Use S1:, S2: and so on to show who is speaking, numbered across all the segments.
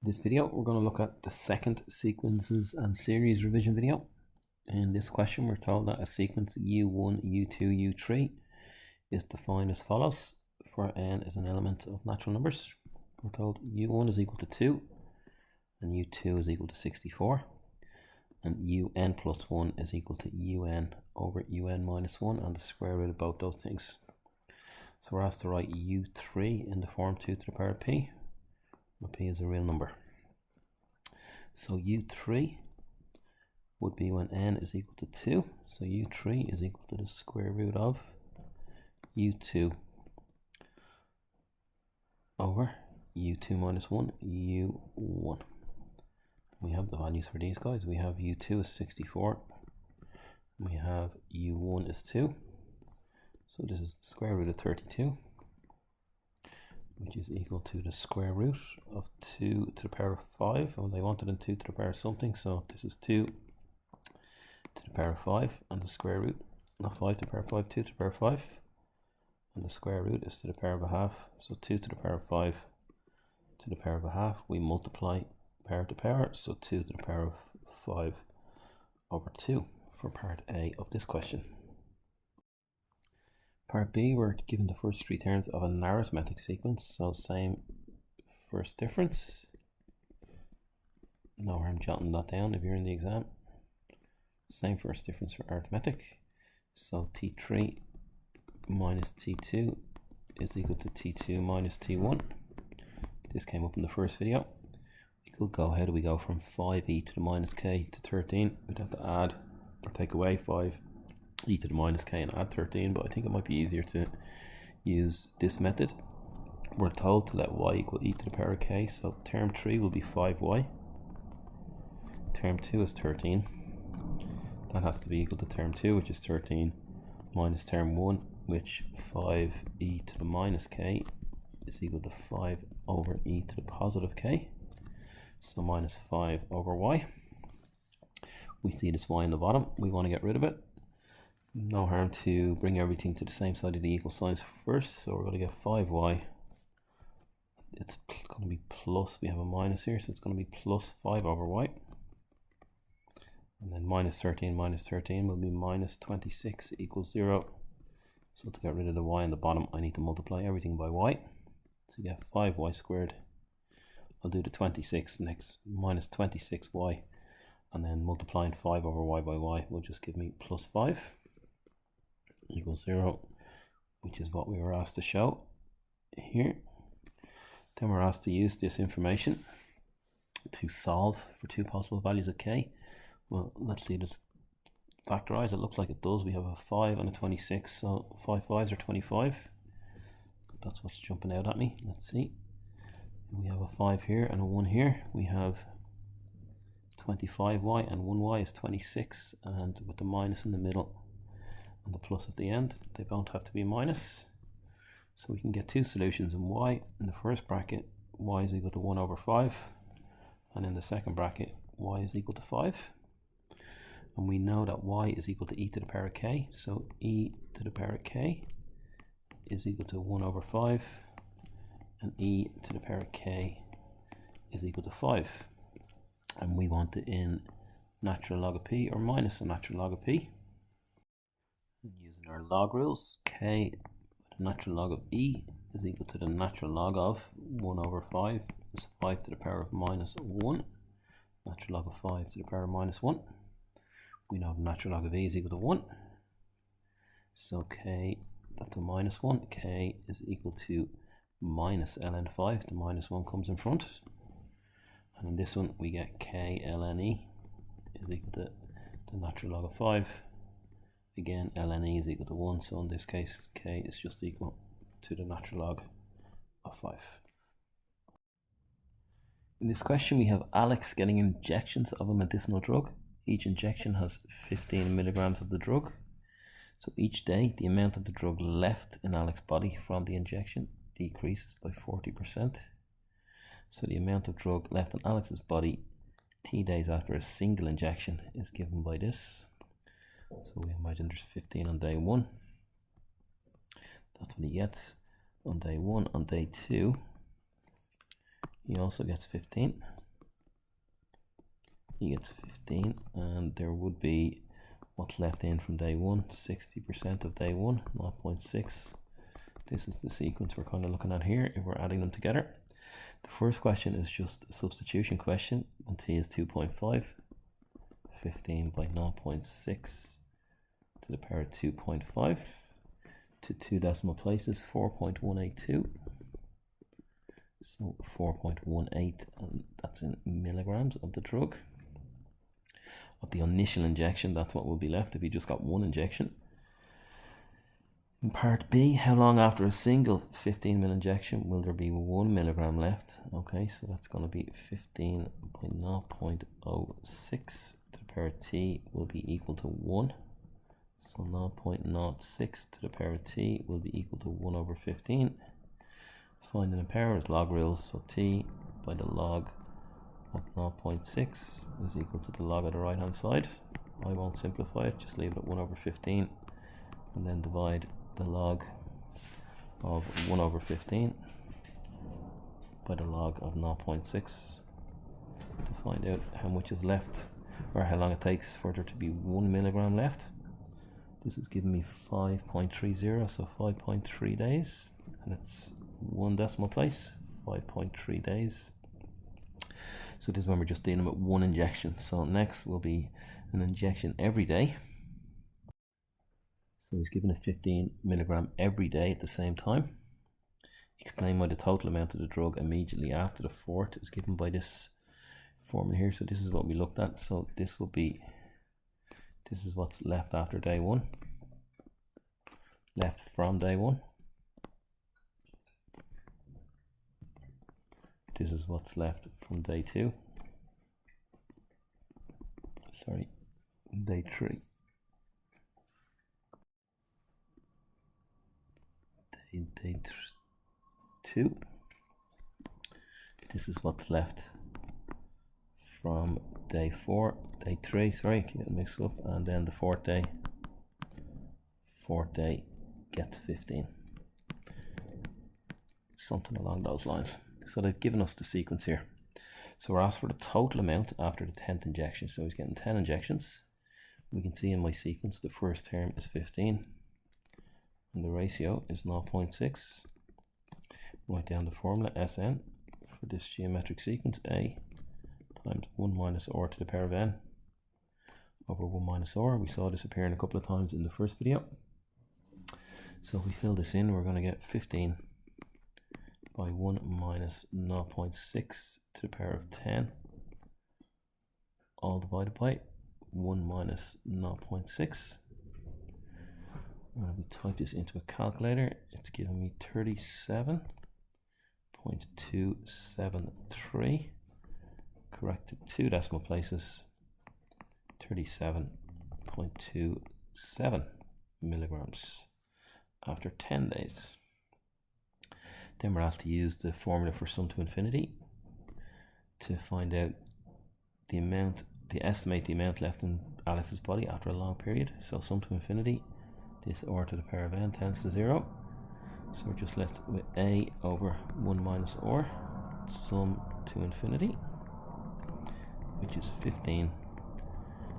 S1: In this video, we're going to look at the second sequences and series revision video. In this question, we're told that a sequence U1, U2, U3 is defined as follows. For n is an element of natural numbers. We're told U1 is equal to 2 and U2 is equal to 64 and UN plus 1 is equal to UN over UN minus 1 and the square root of both those things. So we're asked to write U3 in the form 2 to the power of P, where P is a real number. So U3 would be when n is equal to 2. So U3 is equal to the square root of U2 over U2 minus 1, U1. We have the values for these guys. We have U2 is 64. We have U1 is 2. So this is the square root of 32, which is equal to the square root of 2 to the power of 5. Well, they wanted in 2 to the power of something, so this is 2 to the power of 5, and the square root, not 5 to the power of 5, 2 to the power of 5, and the square root is to the power of a half, so 2 to the power of 5 to the power of a half. We multiply power to power, so 2 to the power of 5 over 2 for part A of this question. Part B, we're given the first three terms of an arithmetic sequence, so same first difference. No harm jotting that down if you're in the exam. Same first difference for arithmetic. So T3 minus T2 is equal to T2 minus T1. This came up in the first video. We could go, how do we go from 5e to the minus k to 13? We'd have to add or take away 5e to the minus k and add 13, but I think it might be easier to use this method. We're told to let y equal e to the power of k, so term 3 will be 5y. Term 2 is 13. That has to be equal to term 2, which is 13, minus term 1, which 5e to the minus k is equal to 5 over e to the positive k. So minus 5 over y. We see this y in the bottom. We want to get rid of it. No harm to bring everything to the same side of the equal signs first. So we're going to get 5y. It's going to be plus, we have a minus here, so it's going to be plus 5 over y. And then minus 13 will be minus 26 equals 0. So to get rid of the y in the bottom, I need to multiply everything by y. To get 5y squared, I'll do the 26 next, minus 26y, and then multiplying 5 over y by y will just give me plus 5 equals 0, which is what we were asked to show here. Then we're asked to use this information to solve for two possible values of k. Well, let's see this factorize. It looks like it does. We have a 5 and a 26, so 5 5s are 25. That's what's jumping out at me. Let's see. We have a 5 here and a 1 here. We have 25y and 1y is 26, and with the minus in the middle and the plus at the end, they both have to be minus. So we can get two solutions in y. In the first bracket, y is equal to 1 over 5, and in the second bracket, y is equal to 5. And we know that y is equal to e to the power of k, so e to the power of k is equal to 1 over 5, and e to the power of k is equal to 5. And we want it in natural log of p or minus a natural log of p. And using our log rules, k, the natural log of e is equal to the natural log of 1 over 5 is 5 to the power of minus 1. Natural log of 5 to the power of minus 1. We know the natural log of e is equal to 1. So k, that's a minus 1. K is equal to minus ln 5. The minus 1 comes in front. And in this one, we get k ln e is equal to the natural log of 5. Again, ln e is equal to 1. So in this case, k is just equal to the natural log of 5. In this question, we have Alex getting injections of a medicinal drug. Each injection has 15 milligrams of the drug. So each day, the amount of the drug left in Alex's body from the injection decreases by 40%. So the amount of drug left in Alex's body t days after a single injection is given by this. So we imagine there's 15 on day 1. That's what he gets on day 1. On day 2, he also gets 15. He gets 15, and there would be what's left in from day 1, 60% of day 1, 0.6. This is the sequence we're kind of looking at here if we're adding them together. The first question is just a substitution question when t is 2.5. 15 by 0.6 to the power of 2.5 to 2 decimal places, 4.182. So 4.18, and that's in milligrams of the drug. Of the initial injection, that's what will be left if you just got one injection. In part B, how long after a single 15 ml injection will there be 1 milligram left? Okay, so that's going to be 15 by 0.06 to the power of t will be equal to 1. So 0.06 to the power of t will be equal to 1 over 15. Finding the power is log rules, so t by the log of 0.6 is equal to the log of the right hand side. I won't simplify it, just leave it at 1 over 15 and then divide the log of 1 over 15 by the log of 0.6 to find out how much is left, or how long it takes for there to be 1 milligram left. This is giving me 5.30, so 5.3 days, and it's 1 decimal place, 5.3 days. So this is when we're just dealing with one injection. So next will be an injection every day. So he's given a 15 milligram every day at the same time. Explain why the total amount of the drug immediately after the fourth is given by this formula here. So this is what we looked at. So this is what's left after day 1, left from day 1. This is what's left from day 2. Sorry, day 3. Day 2. This is what's left from day 4, day 3. Sorry, keep it mixed up, and then the fourth day gets 15. Something along those lines. So they've given us the sequence here. So we're asked for the total amount after the 10th injection. So he's getting 10 injections. We can see in my sequence the first term is 15 and the ratio is 0.6. Write down the formula Sn for this geometric sequence, A times 1 minus r to the power of n over 1 minus r. We saw this appearing a couple of times in the first video. So if we fill this in, we're going to get 15 by 1 minus 0.6 to the power of 10, all divided by 1 minus 0.6. We type this into a calculator. It's giving me 37.273. Corrected 2 decimal places, 37.27 milligrams after 10 days. Then we're asked to use the formula for sum to infinity to find out estimate the amount left in Alex's body after a long period. So sum to infinity, this r to the power of n tends to 0. So we're just left with a over 1 minus r, sum to infinity, which is 15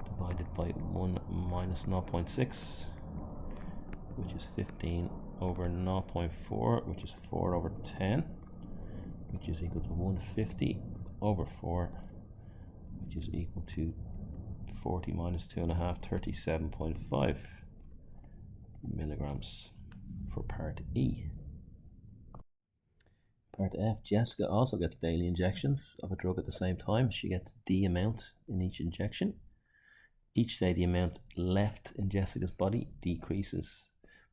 S1: divided by 1 minus 0.6, which is 15 over 0.4, which is 4 over 10, which is equal to 150 over 4, which is equal to 40 minus 2.5, 37.5 milligrams for part E. Part F, Jessica also gets daily injections of a drug at the same time. She gets D amount in each injection. Each day the amount left in Jessica's body decreases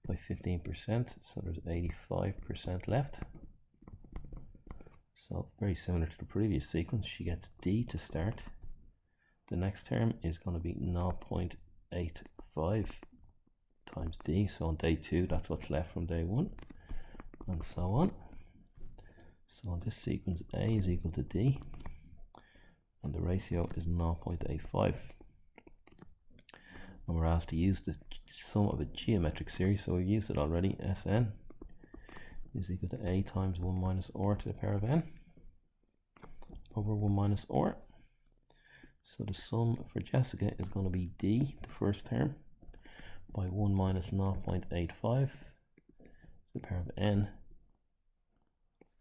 S1: by 15%, so there's 85% left. So very similar to the previous sequence, she gets D to start. The next term is going to be 0.85 times D, so on day 2 that's what's left from day 1, and so on. So on this sequence, A is equal to D, and the ratio is 0.85. And we're asked to use the sum of a geometric series, so we've used it already. Sn is equal to A times 1 minus r to the power of n. over 1 minus R. So the sum for Jessica is going to be D, the first term, by 1 minus 0.85 to the power of n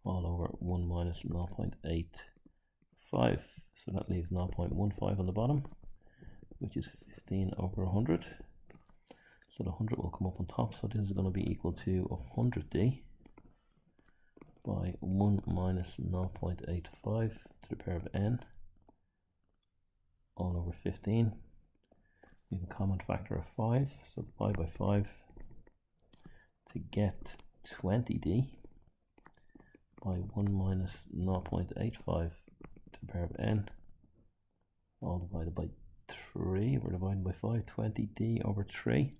S1: all over 1 minus 0.85. So that leaves 0.15 on the bottom, which is 15 over 100. So the 100 will come up on top. So this is going to be equal to 100D by 1 minus 0.85 to the power of n all over 15. We have a common factor of 5, so divide by 5 to get 20D by 1 minus 0.85 to the power of n, all divided by 3. We're dividing by 5, 20D over 3,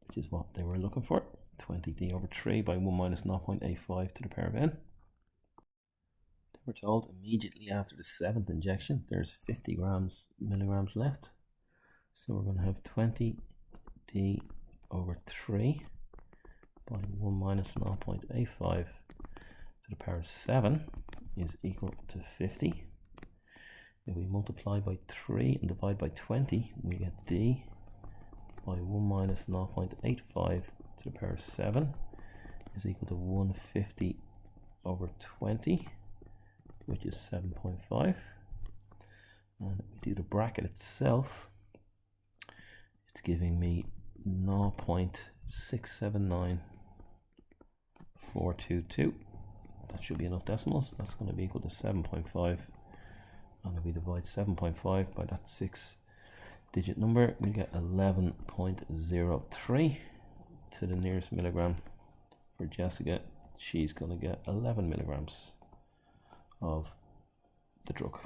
S1: which is what they were looking for. 20D over 3 by 1 minus 0.85 to the power of n. We're told immediately after the 7th injection there's 50 milligrams left. So we're going to have 20D over 3 by 1 minus 0.85 to the power of 7 is equal to 50. If we multiply by 3 and divide by 20, we get D by 1 minus 0.85 to the power of 7 is equal to 150 over 20, which is 7.5. And if we do the bracket itself, it's giving me 0.679422. That should be enough decimals. That's going to be equal to 7.5. And if we divide 7.5 by that 6-digit number, we get 11.03 to the nearest milligram. For Jessica, she's going to get 11 milligrams of the drug.